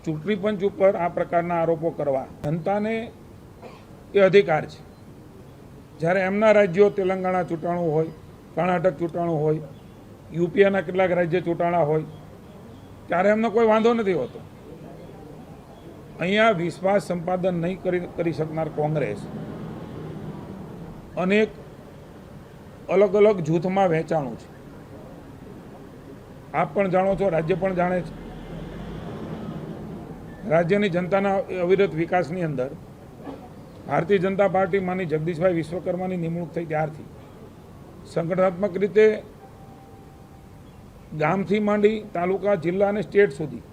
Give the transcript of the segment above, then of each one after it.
ચૂંટણી પંચ ઉપર આ પ્રકારના આરોપો કરવા જનતાને એ અધિકાર છે. જ્યારે એમના રાજ્યો તેલંગાણા ચૂંટાણું હોય, કર્ણાટક ચૂંટાણું હોય, યુપીના કેટલાક રાજ્ય ચૂંટાણા હોય, ત્યારે એમને કોઈ વાંધો નથી હોતો. અહીંયા વિશ્વાસ સંપાદન નહીં કરી શકનાર કોંગ્રેસ અનેક અલગ અલગ જૂથમાં વહેંચાણું છે. આપ પણ જાણો છો, રાજ્ય પણ જાણે છે. રાજ્યની જનતાના અવિરત વિકાસની અંદર ભારતીય જનતા પાર્ટી માની જગદીશભાઈ વિશ્વકર્માની નિમણૂક થઈ ત્યારથી સંગઠનાત્મક રીતે ગામથી માંડી તાલુકા, જિલ્લા અને સ્ટેટ સુધી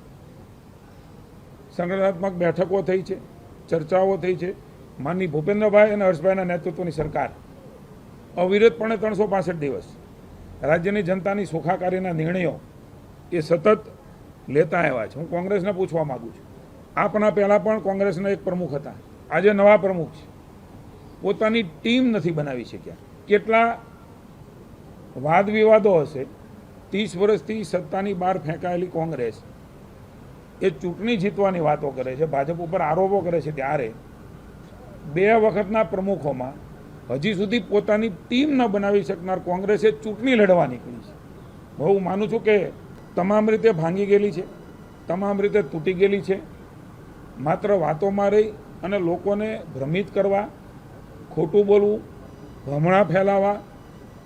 સંગઠનાત્મક બેઠકો થઈ છે, ચર્ચાઓ થઈ છે. માનની ભૂપેન્દ્રભાઈ અને હર્ષભાઈના નેતૃત્વની સરકાર અવિરતપણે 365 દિવસ રાજ્યની જનતાની સુખાકારીના નિર્ણયો એ સતત લેતા આવ્યા છે. હું કોંગ્રેસને પૂછવા માગું છું, આપના પહેલાં પણ કોંગ્રેસના એક પ્રમુખ હતા, આજે નવા પ્રમુખ છે, પોતાની ટીમ નથી બનાવી શક્યા. કેટલા વાદ વિવાદો હશે. 30 વર્ષથી સત્તાની બહાર ફેંકાયેલી કોંગ્રેસ એ ચૂંટણી જીતવાની વાતો કરે છે, ભાજપ ઉપર આરોપો કરે છે, ત્યારે 2 વખતના પ્રમુખોમાં હજી સુધી પોતાની ટીમ ન બનાવી શકનાર કોંગ્રેસે ચૂંટણી લડવા નીકળી છે. હું માનું છું કે તમામ રીતે ભાંગી ગયેલી છે, તમામ રીતે તૂટી ગયેલી છે. માત્ર વાતોમાં રહી અને લોકોને ભ્રમિત કરવા, ખોટું બોલવું, ભ્રમણા ફેલાવા,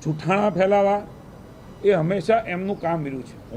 જૂઠાણા ફેલાવા, એ હંમેશા એમનું કામ રહ્યું છે.